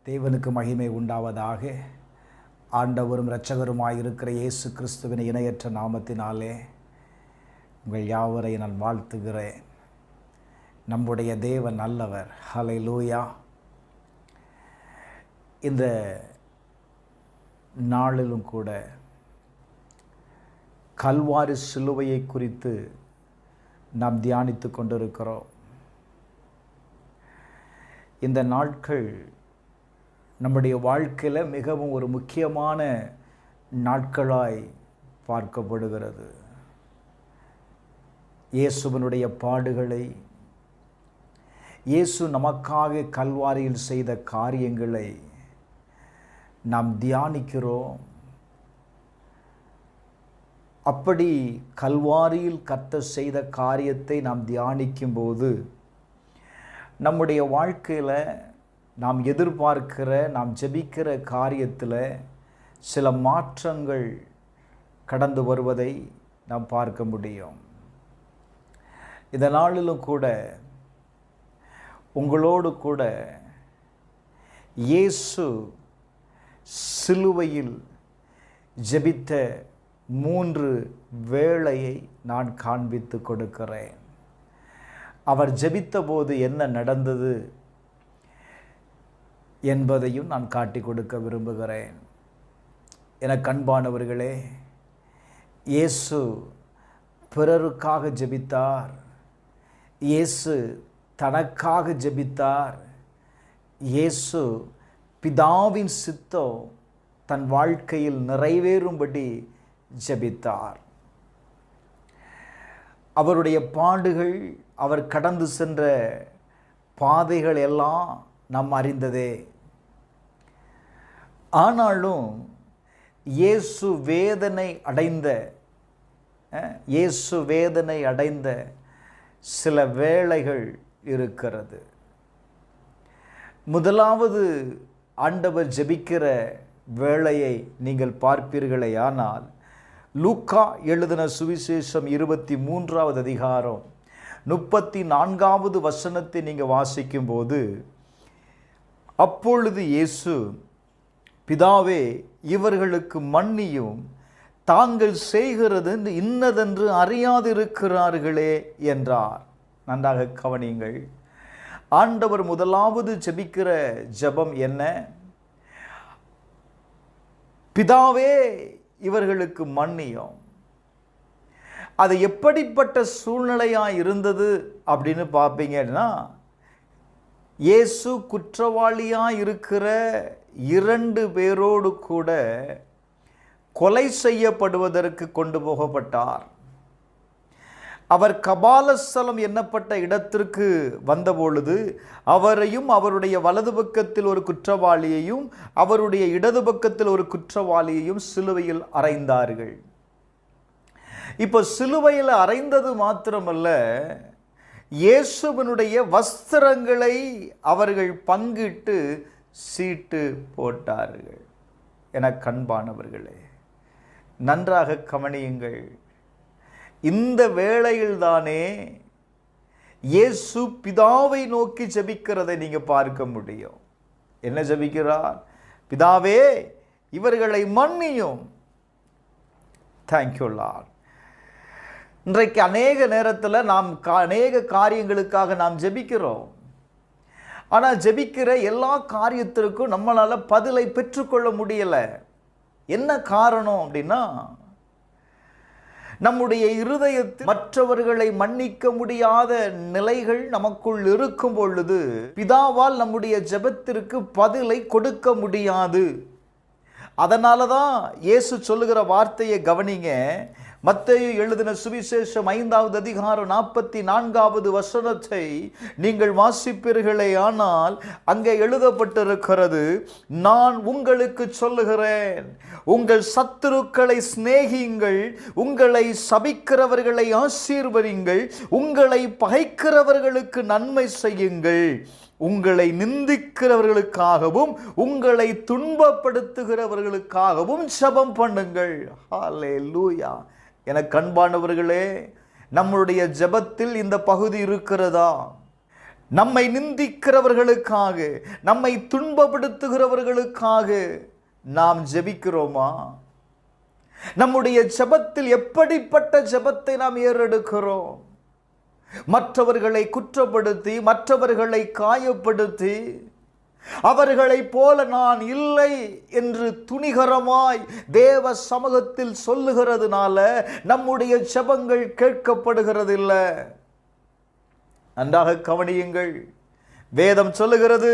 தேவனுக்கு மகிமை உண்டாவதாக. ஆண்டவரும் இரட்சகருமாயிருக்கிற இயேசு கிறிஸ்துவின் இணையற்ற நாமத்தினாலே உங்கள் யாவரை நான் வாழ்த்துகிறேன். நம்முடைய தேவன் நல்லவர். ஹல்லேலூயா. இந்த நாளிலும் கூட கல்வாரி சிலுவையை குறித்து நாம் தியானித்து கொண்டிருக்கிறோம். இந்த நாட்கள் நம்முடைய வாழ்க்கையில் மிகவும் ஒரு முக்கியமான நாட்களாய் பார்க்கப்படுகிறது. இயேசுவினுடைய பாடுகளை, இயேசு நமக்காக கல்வாரியில் செய்த காரியங்களை நாம் தியானிக்கிறோம். அப்படி கல்வாரியில் கர்த்தர் செய்த காரியத்தை நாம் தியானிக்கும்போது நம்முடைய வாழ்க்கையில் நாம் எதிர்பார்க்கிற, நாம் ஜெபிக்கிற காரியத்தில் சில மாற்றங்கள் கடந்து வருவதை நாம் பார்க்க முடியும். இந்த நாளிலும் கூட உங்களோடு கூட இயேசு சிலுவையில் ஜெபித்த 3 வேளையை நான் காண்பித்து கொடுக்கிறேன். அவர் ஜெபித்த போது என்ன நடந்தது என்பதையும் நான் காட்டி கொடுக்க விரும்புகிறேன். எனக்கு அன்பானவர்களே, இயேசு பிறருக்காக ஜெபித்தார். இயேசு தனக்காக ஜெபித்தார். இயேசு பிதாவின் சித்தம் தன் வாழ்க்கையில் நிறைவேறும்படி ஜெபித்தார். அவருடைய பாடுகள், அவர் கடந்து சென்ற பாதைகள் எல்லாம் நாம் அறிந்ததே. ஆனாலும் இயேசு வேதனை அடைந்த சில வேளைகள் இருக்கிறது. முதலாவது ஆண்டவர் ஜெபிக்கிற வேளையை நீங்கள் பார்ப்பீர்களே ஆனால், லூக்கா எழுதின சுவிசேஷம் 23வது அதிகாரம் 34வது வசனத்தை நீங்கள் வாசிக்கும்போது, அப்பொழுது இயேசு, பிதாவே இவர்களுக்கு மன்னியும், தாங்கள் செய்கிறது இன்னதென்று அறியாதிருக்கிறார்களே என்றார். நன்றாக கவனியுங்கள். ஆண்டவர் முதலாவது ஜெபிக்கிற ஜெபம் என்ன? பிதாவே இவர்களுக்கு மன்னியும். அது எப்படிப்பட்ட சூழ்நிலையாக இருந்தது அப்படின்னு பார்ப்பீங்கன்னா, இயேசு குற்றவாளியாக இருக்கிற 2 பேரோடு கூட கொலை செய்யப்படுவதற்கு கொண்டு போகப்பட்டார். அவர் கபாலஸ்தலம் எண்ணப்பட்ட இடத்திற்கு வந்தபொழுது அவரையும் அவருடைய வலது பக்கத்தில் ஒரு குற்றவாளியையும் அவருடைய இடது பக்கத்தில் ஒரு குற்றவாளியையும் சிலுவையில் அறைந்தார்கள். இப்போ சிலுவையில் அறைந்தது மாத்திரமல்ல, இயேசுவினுடைய வஸ்திரங்களை அவர்கள் பங்கிட்டு சீட்டு போட்டார்கள். என கண்பானவர்களே, நன்றாக கவனியுங்கள். இந்த வேளையில்தானே இயேசு பிதாவை நோக்கி ஜெபிக்கிறதை நீங்க பார்க்க முடியும். என்ன ஜெபிக்கிறார்? பிதாவே இவர்களை மன்னியும். Thank you Lord. இன்றைக்கு அநேக நேரத்தில் நாம் அநேக காரியங்களுக்காக நாம் ஜெபிக்கிறோம். ஆனால் ஜெபிக்கிற எல்லா காரியத்திற்கும் நம்மளால் பதிலை பெற்றுக்கொள்ள முடியலை. என்ன காரணம் அப்படின்னா, நம்முடைய இருதயத்தில் மற்றவர்களை மன்னிக்க முடியாத நிலைகள் நமக்குள் இருக்கும் பொழுது பிதாவால் நம்முடைய ஜெபத்திற்கு பதிலை கொடுக்க முடியாது. அதனால தான் இயேசு சொல்லுகிற வார்த்தையை கவனிங்க. மத்தேயு எழுதின சுவிசேஷம் 5வது அதிகாரம் 44வது வசனத்தை நீங்கள் வாசிப்பீர்களே ஆனால், அங்கே எழுதப்பட்டிருக்கிறது, நான் உங்களுக்கு சொல்லுகிறேன், உங்கள் சத்துருக்களை சிநேகியுங்கள், உங்களை சபிக்கிறவர்களை ஆசீர்வதியுங்கள், உங்களை பகைக்கிறவர்களுக்கு நன்மை செய்யுங்கள், உங்களை நிந்திக்கிறவர்களுக்காகவும் உங்களை துன்பப்படுத்துகிறவர்களுக்காகவும் ஜெபம் பண்ணுங்கள். ஹல்லேலூயா. எனக்கு அன்பானவர்களே, நம்முடைய ஜெபத்தில் இந்த பகுதி இருக்கிறதா? நம்மை நிந்திக்கிறவர்களுக்காக, நம்மை துன்பப்படுத்துகிறவர்களுக்காக நாம் ஜெபிக்கிறோமா? நம்முடைய ஜெபத்தில் எப்படிப்பட்ட ஜெபத்தை நாம் ஏறெடுக்கிறோம்? மற்றவர்களை குற்றப்படுத்தி, மற்றவர்களை காயப்படுத்தி, அவர்களைப் போல நான் இல்லை என்று துணிகரமாய் தேவ சமூகத்தில் சொல்லுகிறதுனால நம்முடைய ஜெபங்கள் கேட்கப்படுகிறதில்லை. நன்றாக கவனியுங்கள். வேதம் சொல்லுகிறது,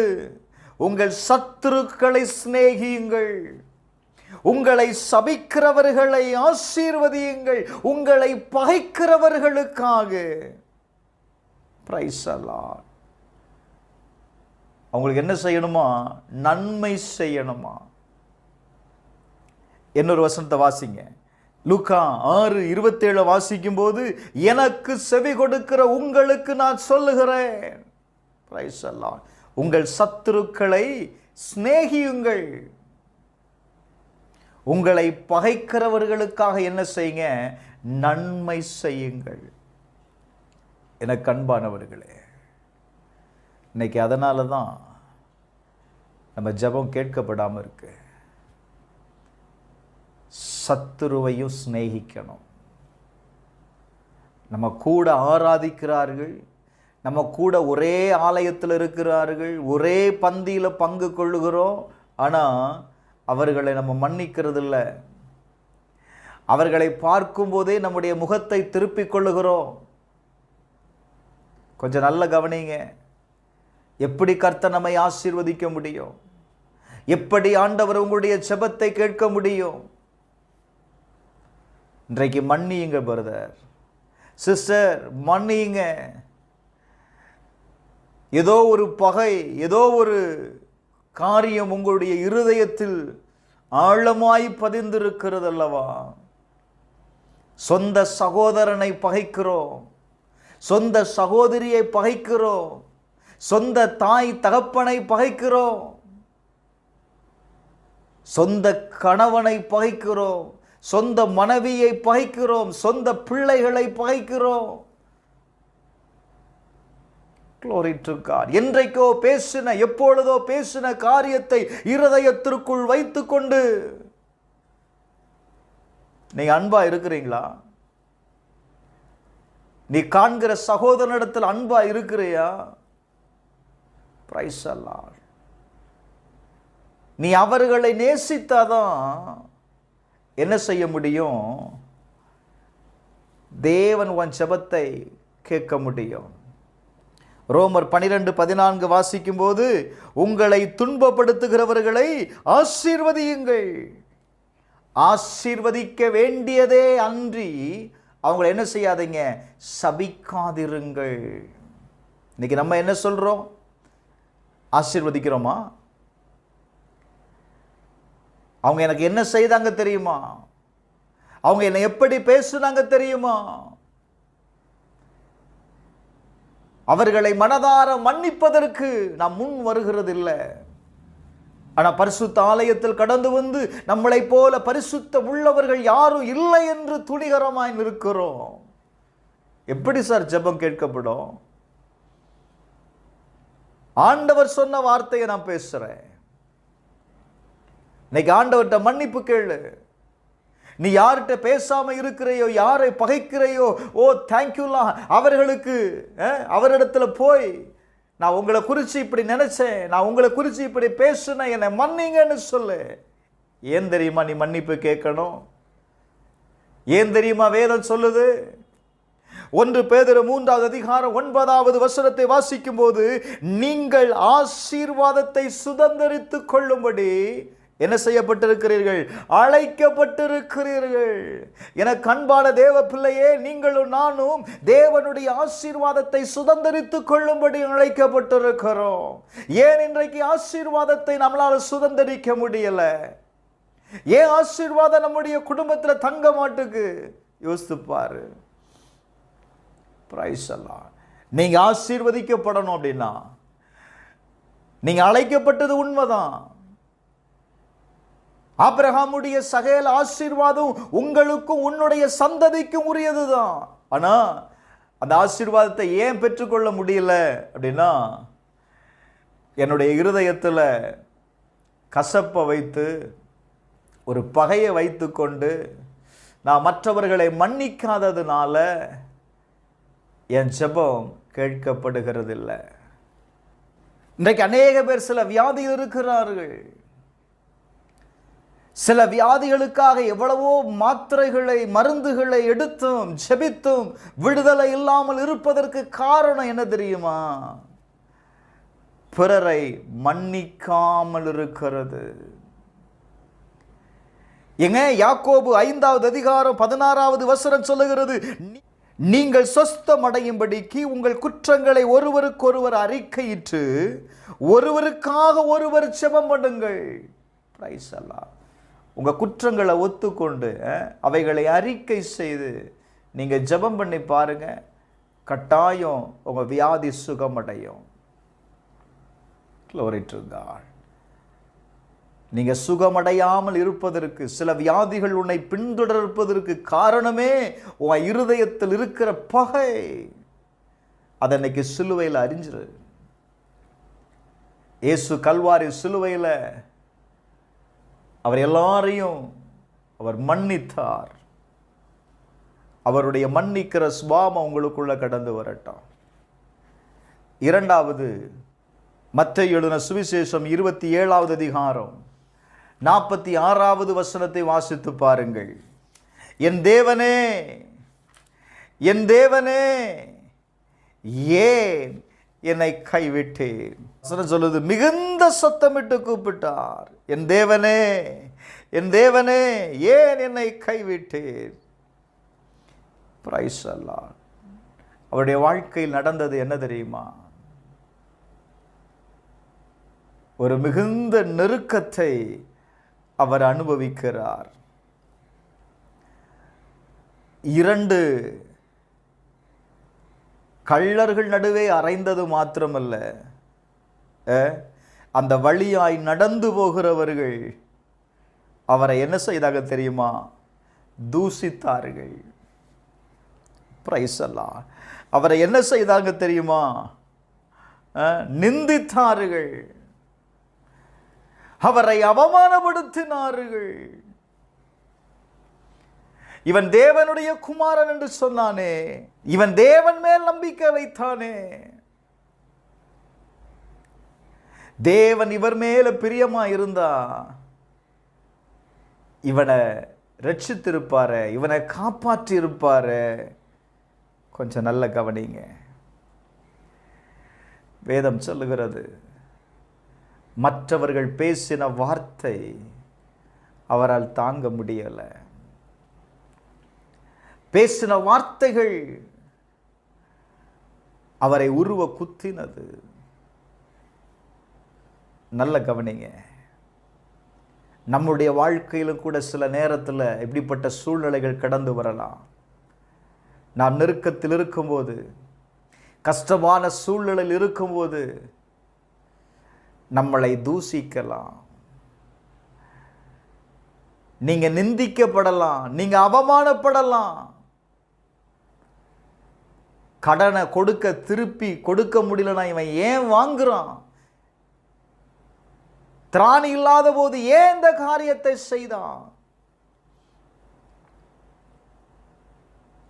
உங்கள் சத்துருக்களை சிநேகியுங்கள், உங்களை சபிக்கிறவர்களை ஆசீர்வதியுங்கள், உங்களை பகைக்கிறவர்களுக்காக பிரைஸ் தி லார்ட். அவங்களுக்கு என்ன செய்யணுமா? நன்மை செய்யணுமா? இன்னொரு வசனத்தை வாசிங்க. லூக்கா 6:27 வாசிக்கும் போது, எனக்கு செவி கொடுக்கிற உங்களுக்கு நான் சொல்லுகிறேன், பிரைஸ் தி லார்ட், உங்கள் சத்துருக்களை சிநேகியுங்கள், உங்களை பகைக்கிறவர்களுக்காக என்ன செய்யுங்க? நன்மை செய்யுங்கள். எனக்கு அன்பானவர்களே, இன்னைக்கு அதனால தான் நம்ம ஜெபம் கேட்கப்படாமல் இருக்கு. சத்துருவையும் சிநேகிக்கணும். நம்ம கூட ஆராதிக்கிறார்கள், நம்ம கூட ஒரே ஆலயத்தில் இருக்கிறார்கள், ஒரே பந்தியில் பங்கு கொள்ளுகிறோம், ஆனால் அவர்களை நம்ம மன்னிக்கிறது இல்லை. அவர்களை பார்க்கும்போதே நம்முடைய முகத்தை திருப்பிக் கொள்ளுகிறோம். கொஞ்சம் நல்ல கவனிங்க. எப்படி கர்த்தர் நம்மை ஆசீர்வதிக்க முடியும்? எப்படி ஆண்டவர் உங்களுடைய ஜெபத்தை கேட்க முடியும்? இன்றைக்கு மன்னியுங்க பிரதர், சிஸ்டர், மன்னியுங்க. ஏதோ ஒரு பகை, ஏதோ ஒரு காரியம் உங்களுடைய இருதயத்தில் ஆழமாய் பதிந்திருக்கிறது அல்லவா? சொந்த சகோதரனை பகைக்கிறோம், சொந்த சகோதரியை பகைக்கிறோம், சொந்த தாய் தகப்பனை பகைக்கிறோம், சொந்த கணவனை பகைக்கிறோம், சொந்த மனைவியை பகைக்கிறோம், சொந்த பிள்ளைகளை பகைக்கிறோம். Glory to God. என்றைக்கோ பேசின, எப்பொழுதோ பேசின காரியத்தை இருதயத்திற்குள் வைத்துக்கொண்டு நீங்க அன்பா இருக்கிறீங்களா? நீ காண்கிற சகோதரனிடத்தில் அன்பா இருக்கிறியா? Praise the Lord. நீ அவர்களை நேசித்தாதான் என்ன செய்ய முடியும்? தேவன் உன் ஜெபத்தை கேட்க முடியும். ரோமர் 12:14 வாசிக்கும் போது, உங்களை துன்பப்படுத்துகிறவர்களை ஆசீர்வதியுங்கள். ஆசீர்வதிக்க வேண்டியதே அன்றி அவங்களை என்ன செய்யாதீங்க? சபிக்காதிருங்கள். இன்னைக்கு நம்ம என்ன சொல்றோம்? ஆசீர்வதிக்கிறோமா? அவங்க எனக்கு என்ன செய்தாங்க தெரியுமா? அவங்க என்னை எப்படி பேசுனாங்க தெரியுமா? அவர்களை மனதார மன்னிப்பதற்கு நாம் முன் வருகிறது இல்லை. ஆனால் பரிசுத்த ஆலயத்தில் கடந்து வந்து நம்மளை போல பரிசுத்த உள்ளவர்கள் யாரும் இல்லை என்று துணிகரமாய் நிற்கிறோம். எப்படி சார் ஜெபம் கேட்கப்படும்? ஆண்டவர் சொன்ன வார்த்தையை நான் பேசுறேன். இன்னைக்கு ஆண்டவர்கிட்ட மன்னிப்பு கேளு. நீ யார்கிட்ட பேசாம இருக்கிறையோ, யாரை பகைக்கிறையோ, ஓ தேங்க்யூலா, அவர்களுக்கு அவரிடத்துல போய், நான் உங்களை குறித்து இப்படி நினைச்சேன், நான் உங்களை குறித்து இப்படி பேசுனேன், என்னை மன்னிங்கன்னு சொல்லு. ஏன் தெரியுமா நீ மன்னிப்பு கேட்கணும்? ஏன் தெரியுமா வேதம் சொல்லுது? 1 பேதுரு 3:9 வாசிக்கும் போது, நீங்கள் ஆசீர்வாதத்தை சுதந்தரித்துக் கொள்ளும்படி என்ன செய்யப்பட்டிருக்கிறீர்கள்? அழைக்கப்பட்டிருக்கிறீர்கள். எனக்கு அன்பான தேவ பிள்ளையே, நீங்களும் நானும் தேவனுடைய ஆசீர்வாதத்தை சுதந்தரித்துக் கொள்ளும்படி அழைக்கப்பட்டிருக்கிறோம். ஏன் இன்றைக்கு ஆசீர்வாதத்தை நம்மளால சுதந்தரிக்க முடியல? ஏன் ஆசீர்வாதம் நம்முடைய குடும்பத்தில் தங்க மாட்டுக்கு? யோசித்து பாரு. Praise the Lord. நீங்க ஆசீர்வதிக்கப்படணும் அப்படின்னா நீங்க அழைக்கப்பட்டது உண்மைதான். ஆபிரகாமுடைய சகல ஆசீர்வாதம் உங்களுக்கும் உன்னுடைய சந்ததிக்கும் உரியதுதான். ஆனா அந்த ஆசீர்வாதத்தை ஏன் பெற்றுக்கொள்ள முடியல அப்படின்னா, என்னுடைய இருதயத்தில் கசப்பை வைத்து ஒரு பகையை வைத்து கொண்டு நான் மற்றவர்களை மன்னிக்காததுனால என் ஜெபம் கேட்கப்படுகிறதில்லை. இன்றைக்கு அநேக பேர் சில வியாதிகள் இருக்கிறார்கள். சில வியாதிகளுக்காக எவ்வளவோ மாத்திரைகளை மருந்துகளை எடுத்தும் ஜெபித்தும் விடுதலை இல்லாமல் இருப்பதற்கு காரணம் என்ன தெரியுமா? பிறரை மன்னிக்காமல் இருக்கிறது. எங்க யாக்கோபு 5வது அதிகாரம் 16வது வசனம் சொல்லுகிறது, நீங்கள் சொஸ்தம் அடையும்படிக்கு உங்கள் குற்றங்களை ஒருவருக்கொருவர் அறிக்கையிட்டு ஒருவருக்காக ஒருவர் ஜெபம் பண்ணுங்கள். பிரைஸ் அல்லாஹ். உங்க குற்றங்களை ஒத்துக்கொண்டு அவைகளை அறிக்கை செய்து நீங்க ஜெபம் பண்ணி பாருங்க, கட்டாயம் உங்க வியாதி சுகமடையும். Glory to God. நீங்க சுகமடையாமல் இருப்பதற்கு, சில வியாதிகள் உன்னை பின்தொடர்ப்பதற்கு காரணமே உன் இருதயத்தில் இருக்கிற பகை. அதை இன்னைக்கு சிலுவையில் அறிஞ்சிரு. இயேசு கல்வாரி சிலுவையில் அவர் எல்லாரையும் அவர் மன்னித்தார். அவருடைய மன்னிக்கிற சுபாவம் உங்களுக்குள்ள கடந்து வரட்டும். இரண்டாவது, மத்தேயு எழுதின சுவிசேஷம் 27வது அதிகாரம் 46வது வசனத்தை வாசித்து பாருங்கள். என் தேவனே, என் தேவனே, ஏன் என்னை கைவிட்டேன்? வசனம் சொல்லுது, மிகுந்த சத்தமிட்டு கூப்பிட்டார், என் தேவனே, என் தேவனே, ஏன் என்னை கைவிட்டேன்? பிரைஸ் அல்லாஹ். அவருடைய வாழ்க்கையில் நடந்தது என்ன தெரியுமா? ஒரு மிகுந்த நெருக்கத்தை அவர் அனுபவிக்கிறார். 2 கள்ளர்கள் நடுவே அறைந்தது மாத்திரமல்ல, அந்த வழியாய் நடந்து போகிறவர்கள் அவரை என்ன செய்தாக தெரியுமா? தூசித்தார்கள். பிரைஸ் அல்லாஹ். அவரை என்ன செய்தாங்க தெரியுமா? நிந்தித்தார்கள், அவரை அவமானப்படுத்தினார்கள். இவன் தேவனுடைய குமாரன் என்று சொன்னானே, இவன் தேவன் மேல் நம்பிக்கை வைத்தானே, தேவன் இவர் மேல பிரியமா இருந்தா இவனை ரட்சித்திருப்பாரு, இவனை காப்பாற்றி இருப்பாரு. கொஞ்சம் நல்ல கவனிங்க. வேதம் சொல்லுகிறது, மற்றவர்கள் பேசின வார்த்தை அவரால் தாங்க முடியலை. பேசின வார்த்தைகள் அவரை உருவ குத்தினது. நல்ல கவனிங்க. நம்முடைய வாழ்க்கையிலும் கூட சில நேரத்தில் இப்படிப்பட்ட சூழ்நிலைகள் கடந்து வரலாம். நாம் நெருக்கத்தில் இருக்கும்போது, கஷ்டமான சூழ்நிலையில் இருக்கும்போது நம்மளை தூசிக்கலாம், நீங்க நிந்திக்கப்படலாம், நீங்க அவமானப்படலாம். கடனை திருப்பி கொடுக்க முடியலனா இவன் ஏன் வாங்குறான்? திராணி இல்லாத போது ஏன் இந்த காரியத்தை செய்தான்?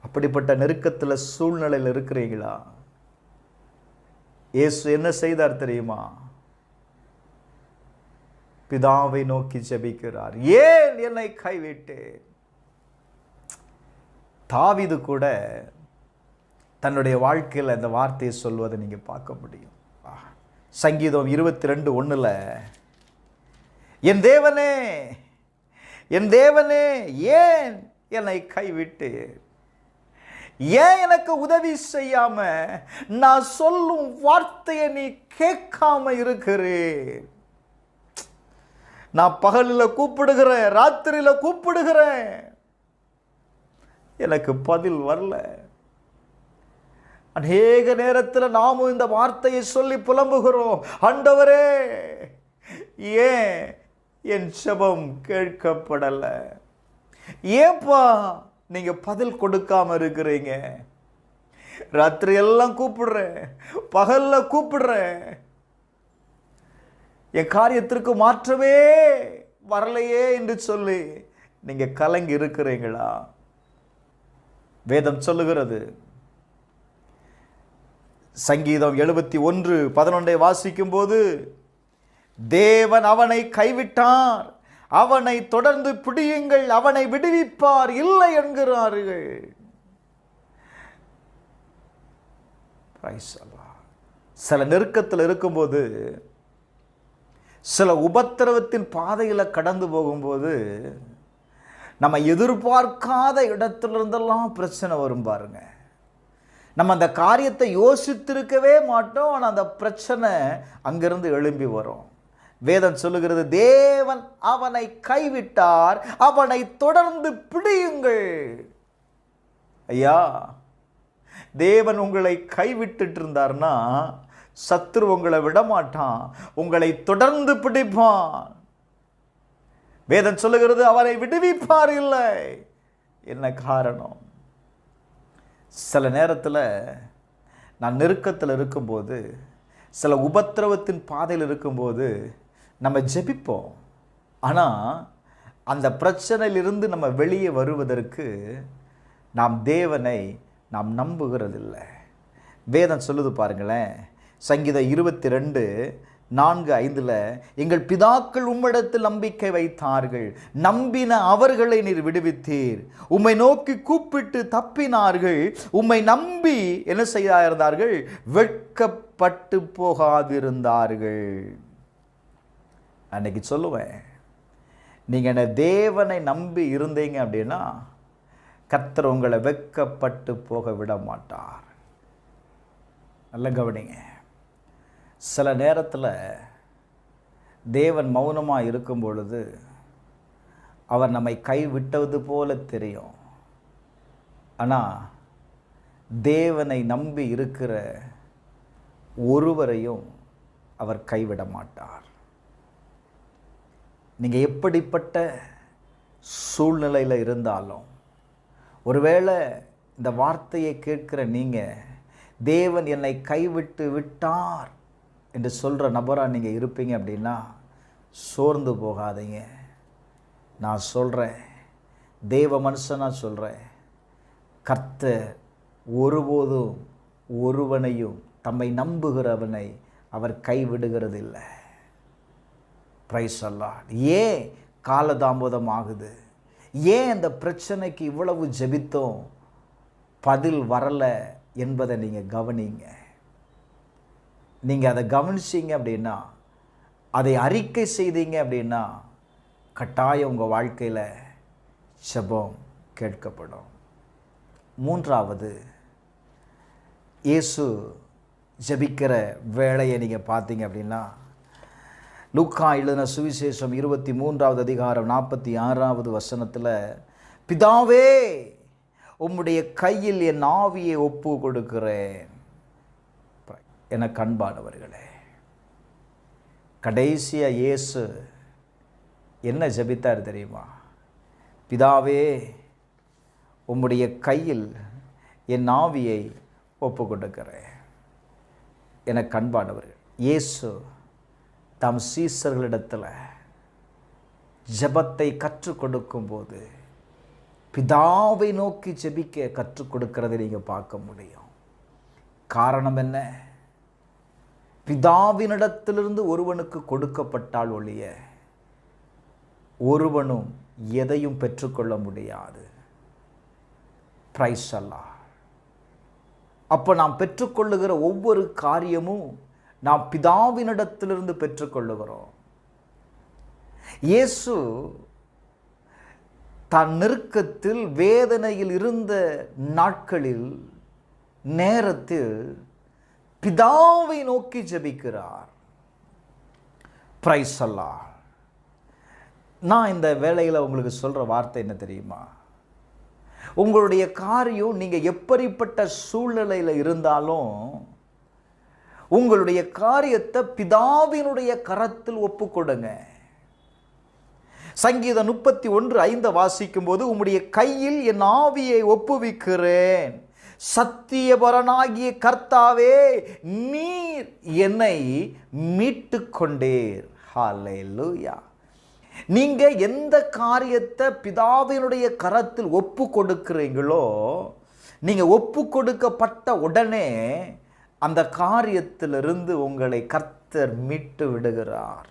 அப்படிப்பட்ட நெருக்கத்தில் சூழ்நிலையில் இருக்கிறீங்களா? இயேசு என்ன செய்தார் தெரியுமா? பிதாவை நோக்கி ஜெபிக்கிறார், ஏன் என்னை கைவிட்டேன்? தாவீது கூட தன்னுடைய வாழ்க்கையில் இந்த வார்த்தையை சொல்வதை நீங்க பார்க்க முடியும். சங்கீதம் 22:1 என் தேவனே, என் தேவனே, ஏன் என்னை கைவிட்டு, ஏன் எனக்கு உதவி செய்யாம, நான் சொல்லும் வார்த்தையை நீ கேட்காம இருக்கிறேன்? நான் பகலில் கூப்பிடுகிறேன், ராத்திரியில் கூப்பிடுகிறேன், எனக்கு பதில் வரல. அநேக நேரத்தில் நாமும் இந்த வார்த்தையை சொல்லி புலம்புகிறோம், ஆண்டவரே ஏன் என் ஜெபம் கேட்கப்படல? ஏன்பா நீங்க பதில் கொடுக்காம இருக்கிறீங்க? ராத்திரி எல்லாம் கூப்பிடுறேன், பகல்ல கூப்பிடுறேன், என் காரியத்திற்கு மாற்றமே வரலையே என்று சொல்லி நீங்க கலங்கி இருக்கிறீங்களா? வேதம் சொல்லுகிறது, சங்கீதம் 71:11 வாசிக்கும் போது, தேவன் அவனை கைவிட்டார், அவனை தொடர்ந்து பிடியுங்கள், அவனை விடுவிப்பார் இல்லை என்கிறார்கள். சில நெருக்கத்தில் இருக்கும்போது, சில உபத்திரவத்தின் பாதையில் கடந்து போகும்போது, நம்ம எதிர்பார்க்காத இடத்திலிருந்தெல்லாம் பிரச்சனை வரும் பாருங்க. நம்ம அந்த காரியத்தை யோசித்திருக்கவே மாட்டோம், ஆனால் அந்த பிரச்சனை அங்கிருந்து எழும்பி வரும். வேதம் சொல்லுகிறது, தேவன் அவனை கைவிட்டார், அவனை தொடர்ந்து பிடியுங்கள். ஐயா, தேவன் உங்களை கைவிட்டுட்டு இருந்தார்னா சத்துரு உங்களை விடமாட்டான், உங்களை தொடர்ந்து பிடிப்பான். வேதம் சொல்லுகிறது, அவரை விடுவிப்பார் இல்லை. என்ன காரணம்? சில நேரத்தில் நான் நெருக்கத்தில் இருக்கும்போது, சில உபத்திரவத்தின் பாதையில் இருக்கும்போது நம்ம ஜெபிப்போம். ஆனால் அந்த பிரச்சனையிலிருந்து நம்ம வெளியே வருவதற்கு நாம் தேவனை நாம் நம்புகிறதில்லை. வேதம் சொல்லுது பாருங்களேன், சங்கீதம் 22:4-5, எங்கள் பிதாக்கள் உம்மிடத்தில் நம்பிக்கை வைத்தார்கள், நம்பின அவர்களை நீர் விடுவித்தீர், உம்மை நோக்கி கூப்பிட்டு தப்பினார்கள், உம்மை நம்பி என்ன செய்தார்கள்? வெட்கப்பட்டு போகாதிருந்தார்கள். அன்னைக்கு சொல்லுவேன், நீங்கள் என்ன தேவனை நம்பி இருந்தீங்க அப்படின்னா கர்த்தர் உங்களை வெட்கப்பட்டு போக விட மாட்டார். நல்ல கவனிங்க. சில நேரத்தில் தேவன் மௌனமாக இருக்கும் பொழுது அவர் நம்மை கைவிட்டது போல தெரியும். ஆனால் தேவனை நம்பி இருக்கிற ஒருவரையும் அவர் கைவிட மாட்டார். நீங்கள் எப்படிப்பட்ட சூழ்நிலையில் இருந்தாலும், ஒருவேளை இந்த வார்த்தையை கேட்கிற நீங்கள் தேவன் என்னை கைவிட்டு விட்டார் என்று சொல்கிற நபராக நீங்கள் இருப்பீங்க அப்படின்னா சோர்ந்து போகாதீங்க. நான் சொல்கிறேன், தேவ மனுஷனாக சொல்கிறேன், கர்த்தர் ஒருபோதும் ஒருவனையும் தம்மை நம்புகிறவனை அவர் கைவிடுகிறது இல்லை. பிரைஸ் அல்லாஹ். ஏன் காலதாமதம் ஆகுது? ஏன் இந்த பிரச்சனைக்கு இவ்வளவு ஜெபித்தோம் பதில் வரலை என்பதை நீங்கள் கவனிங்க. நீங்கள் அதை கவனிச்சிங்க அப்படின்னா, அதை அறிக்கை செய்தீங்க அப்படின்னா கட்டாயம் உங்கள் வாழ்க்கையில் ஜெபம் கேட்கப்படும். மூன்றாவது, இயேசு ஜெபிக்கிற வேளையை நீங்கள் பார்த்தீங்க அப்படின்னா, லூக்கா எழுதின சுவிசேஷம் 23:46 பிதாவே உம்முடைய கையில் என் ஆவியை ஒப்பு கொடுக்கிறேன். என அன்பானவர்களே, கடைசியாக இயேசு என்ன ஜெபித்தார் தெரியுமா? பிதாவே உம்முடைய கையில் என் ஆவியை ஒப்பு கொடுக்கிறேன். என அன்பானவர்கள், இயேசு தம் சீசர்களிடத்தில் ஜெபத்தை கற்றுக் கொடுக்கும்போது பிதாவை நோக்கி ஜெபிக்க கற்றுக் கொடுக்கிறதை நீங்கள் பார்க்க முடியும். காரணம் என்ன? பிதாவினிடத்திலிருந்து ஒருவனுக்கு கொடுக்கப்பட்டால் ஒழிய ஒருவனும் எதையும் பெற்றுக்கொள்ள முடியாது. பிரைஸ் அல்லாஹ். அப்போ நாம் பெற்றுக்கொள்ளுகிற ஒவ்வொரு காரியமும் நாம் பிதாவினிடத்திலிருந்து பெற்றுக்கொள்ளுகிறோம். இயேசு தன் நெருக்கத்தில் வேதனையில் இருந்த நாட்களில் நேரத்தில் பிதாவை நோக்கி ஜெபிக்கிறார். பிரைஸ் அல்லாஹ். நான் இந்த வேளையில் உங்களுக்கு சொல்கிற வார்த்தை என்ன தெரியுமா? உங்களுடைய காரியம் நீங்கள் எப்படிப்பட்ட சூழ்நிலையில் இருந்தாலும் உங்களுடைய காரியத்தை பிதாவினுடைய கரத்தில் ஒப்புக்கொடுங்க. சங்கீதம் 31:5 வாசிக்கும் போது, உம்முடைய கையில் என் ஆவியை ஒப்புவிக்கிறேன், சத்தியபரனாகிய கர்த்தாவே, நீர் என்னை மீட்டு கொண்டீர். ஹல்லேலூயா. நீங்க எந்த காரியத்தை பிதாவினுடைய கரத்தில் ஒப்பு கொடுக்கிறீங்களோ, நீங்க ஒப்பு கொடுக்கப்பட்ட உடனே அந்த காரியத்திலிருந்து உங்களை கர்த்தர் மீட்டு விடுகிறார்.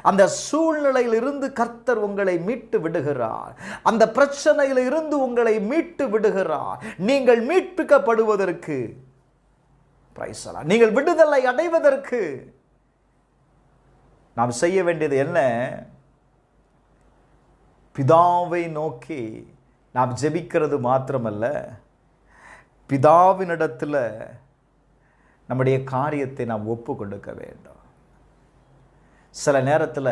அந்த சூழ்நிலையிலிருந்து கர்த்தர் உங்களை மீட்டு விடுகிறார். அந்த பிரச்சனையில் இருந்து உங்களை மீட்டு விடுகிறார். நீங்கள் மீட்பிக்கப்படுவதற்கு, நீங்கள் விடுதலை அடைவதற்கு நாம் செய்ய வேண்டியது என்ன? பிதாவை நோக்கி நாம் ஜெபிக்கிறது மாத்திரமல்ல, பிதாவினிடத்தில் நம்முடைய காரியத்தை நாம் ஒப்பு கொடுக்க வேண்டும். சில நேரத்தில்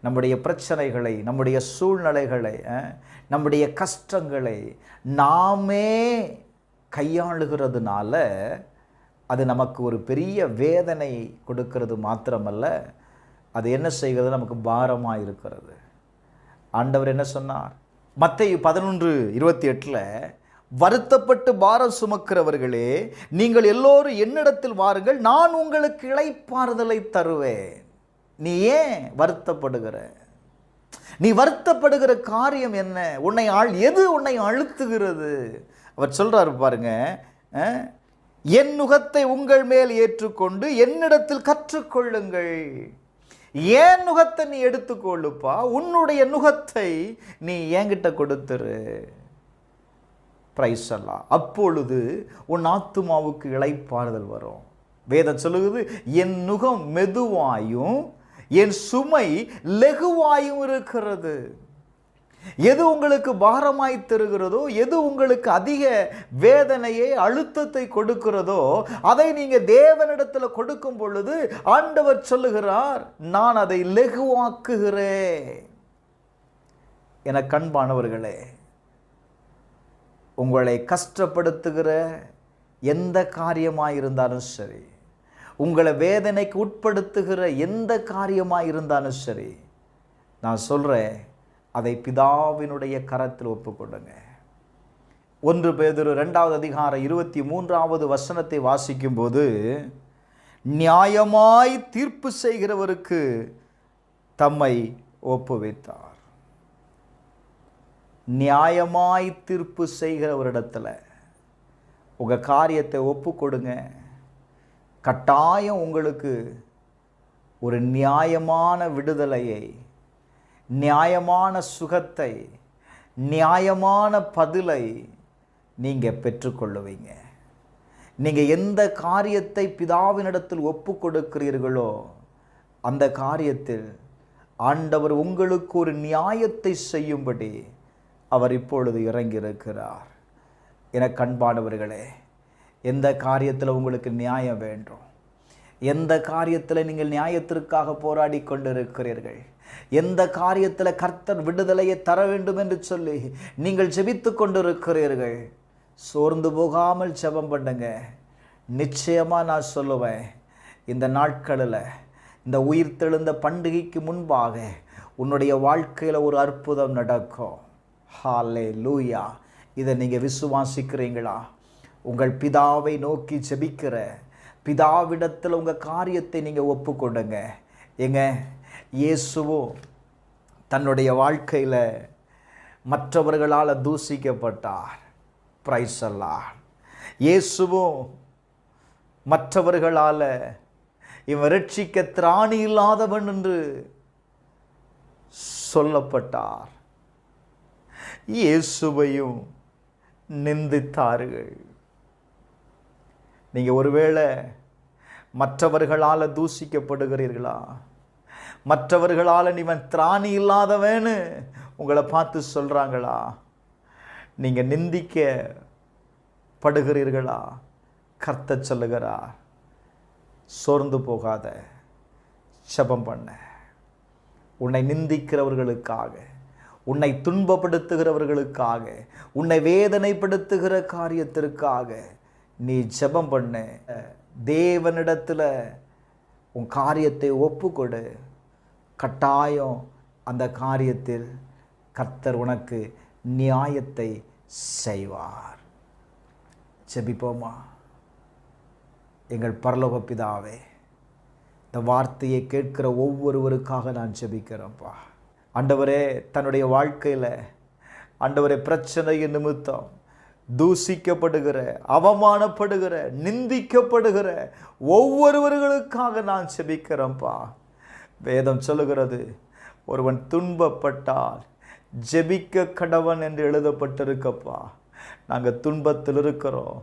நம்முடைய பிரச்சனைகளை, நம்முடைய சூழ்நிலைகளை, நம்முடைய கஷ்டங்களை நாமே கையாளுகிறதுனால அது நமக்கு ஒரு பெரிய வேதனை கொடுக்கிறது மாத்திரமல்ல, அது என்ன செய்கிறது? நமக்கு பாரமாக இருக்கிறது. ஆண்டவர் என்ன சொன்னார்? மத்தேயு 11:28 வருத்தப்பட்டு பாரம் சுமக்கிறவர்களே, நீங்கள் எல்லோரும் என்னிடத்தில் வாருங்கள், நான் உங்களுக்கு இளைப்பாறுதலை தருவேன். நீ ஏன் வருத்தப்படுகிற? நீ வருத்தப்படுகிற காரியம் என்ன? எது உன்னை அழுத்துகிறது? அவர் சொல்றாரு பாருங்க, என் நுகத்தை உங்கள் மேல் ஏற்றுக்கொண்டு என்னிடத்தில் கற்றுக்கொள்ளுங்கள். ஏன் நுகத்தை நீ எடுத்துக்கொள்ளுப்பா, உன்னுடைய நுகத்தை நீ என்கிட்ட கொடுத்துரு. பிரைஸ் அல்லாஹ். அப்பொழுது உன் ஆத்துமாவுக்கு இளைப்பாறுதல் வரும். வேதம் சொல்லுகிறது, என் நுகம் மெதுவாயும் என் சுமை லெகுவாயும் இருக்கிறது. எது உங்களுக்கு பாரமாய் தருகிறதோ, எது உங்களுக்கு அதிக வேதனையை, அழுத்தத்தை கொடுக்கிறதோ, அதை நீங்க தேவனிடத்தில் கொடுக்கும் பொழுது ஆண்டவர் சொல்லுகிறார், நான் அதை லெகுவாக்குகிறேன். என கண்பானவர்களே, உங்களை கஷ்டப்படுத்துகிற எந்த காரியமாக இருந்தாலும் சரி, உங்களை வேதனைக்கு உட்படுத்துகிற எந்த காரியமாக இருந்தாலும் சரி, நான் சொல்கிறேன், அதை பிதாவினுடைய கரத்தில் ஒப்புக்கொடுங்க. 1 பேதுரு 2:23 வாசிக்கும்போது, நியாயமாய் தீர்ப்பு செய்கிறவருக்கு தம்மை ஒப்புவித்தார். நியாயமாய் தீர்ப்பு செய்கிறவரிடத்தில் உங்கள் காரியத்தை ஒப்பு கொடுங்க. கட்டாயம் உங்களுக்கு ஒரு நியாயமான விடுதலையை, நியாயமான சுகத்தை, நியாயமான பதிலை நீங்கள் பெற்றுக்கொள்ளுவீங்க. நீங்கள் எந்த காரியத்தை பிதாவினிடத்தில் ஒப்பு கொடுக்கிறீர்களோ அந்த காரியத்தில் ஆண்டவர் உங்களுக்கு ஒரு நியாயத்தை செய்யும்படி அவர் இப்பொழுது இறங்கியிருக்கிறார். என கண்பானவர்களே, எந்த காரியத்தில் உங்களுக்கு நியாயம் வேண்டும், எந்த காரியத்தில் நீங்கள் நியாயத்திற்காக போராடி கொண்டிருக்கிறீர்கள், எந்த காரியத்தில் கர்த்தர் விடுதலையை தர வேண்டும் என்று சொல்லி நீங்கள் ஜெபித்து கொண்டிருக்கிறீர்கள், சோர்ந்து போகாமல் ஜெபம் பண்ணுங்க. நிச்சயமாக நான் சொல்லுவேன், இந்த நாட்களில், இந்த உயிர்த்தெழுந்த பண்டிகைக்கு முன்பாக உன்னுடைய வாழ்க்கையில் ஒரு அற்புதம் நடக்கும். ஹல்லேலூயா. இதை நீங்கள் விசுவாசிக்கிறீங்களா? உங்கள் பிதாவை நோக்கி ஜெபிக்கிற பிதாவிடத்தில் உங்கள் காரியத்தை நீங்கள் ஒப்புக்கொடுங்க. இயேசுவும் தன்னுடைய வாழ்க்கையில் மற்றவர்களால் தூசிக்கப்பட்டார். பிரைஸ் அல்லாஹ். இயேசுவும் மற்றவர்களால் இவன் ரட்சிக்க திராணி இல்லாதவன் என்று சொல்லப்பட்டார். இயேசுவையும் நிந்தித்தார்கள். நீங்கள் ஒருவேளை மற்றவர்களால் தூசிக்கப்படுகிறீர்களா? மற்றவர்களால் இவன் திராணி இல்லாதவன்னு உங்களை பார்த்து சொல்கிறாங்களா? நீங்கள் நிந்திக்கப்படுகிறீர்களா? கர்த்தர் சொல்லுகிறார், சோர்ந்து போகாத, ஜெபம் பண்ண. உன்னை நிந்திக்கிறவர்களுக்காக, உன்னை துன்பப்படுத்துகிறவர்களுக்காக, உன்னை வேதனைப்படுத்துகிற காரியத்திற்காக நீ ஜெபம் பண்ண. தேவனிடத்தில் உன் காரியத்தை ஒப்புக்கொடு. கட்டாயம் அந்த காரியத்தில் கர்த்தர் உனக்கு நியாயத்தை செய்வார். ஜெபிப்போமா? எங்கள் பரலோக பிதாவே, இந்த வார்த்தையை கேட்கிற ஒவ்வொருவருக்காக நான் ஜெபிக்கிறேன்ப்பா. ஆண்டவரே, தன்னுடைய வாழ்க்கையில் ஆண்டவரே பிரச்சனையின் நிமித்தம் தூசிக்கப்படுகிற, அவமானப்படுகிற, நிந்திக்கப்படுகிற ஒவ்வொருவர்களுக்காக நான் ஜெபிக்கிறேன்ப்பா. வேதம் சொல்லுகிறது, ஒருவன் துன்பப்பட்டால் ஜெபிக்க கடவன் என்று எழுதப்பட்டிருக்கப்பா. நாங்கள் துன்பத்தில் இருக்கிறோம்,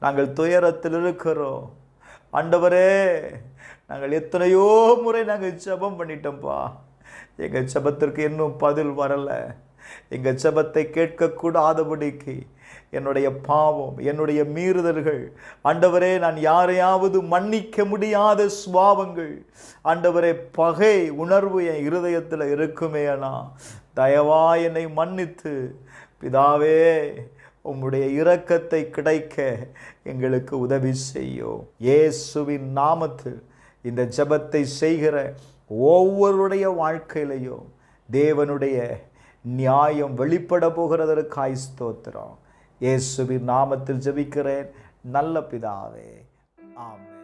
நாங்கள் துயரத்தில் இருக்கிறோம் ஆண்டவரே. நாங்கள் எத்தனையோ முறை நாங்கள் ஜெபம் பண்ணிட்டோம்ப்பா. எங்கள் ஜெபத்திற்கு இன்னும் பதில் வரலை. எங்கள் ஜெபத்தை கேட்கக்கூடாதபடிக்கு என்னுடைய பாவம், என்னுடைய மீறுதல்கள் ஆண்டவரே, நான் யாரையாவது மன்னிக்க முடியாத சுபாவங்கள் ஆண்டவரே, பகை உணர்வு என் இருதயத்தில் இருக்குமே அண்ணா, தயவா என்னை மன்னித்து பிதாவே உம்முடைய இரக்கத்தை கிடைக்க எங்களுக்கு உதவி செய்யும். இயேசுவின் நாமத்தில் இந்த ஜெபத்தை செய்கிற ஒவ்வொருடைய வாழ்க்கையிலையும் தேவனுடைய நியாயம் வெளிப்பட போகிறதற்காய் ஸ்தோத்திரம். இயேசுவின் நாமத்தில் ஜெபிக்கிறேன் நல்ல பிதாவே, ஆமென்.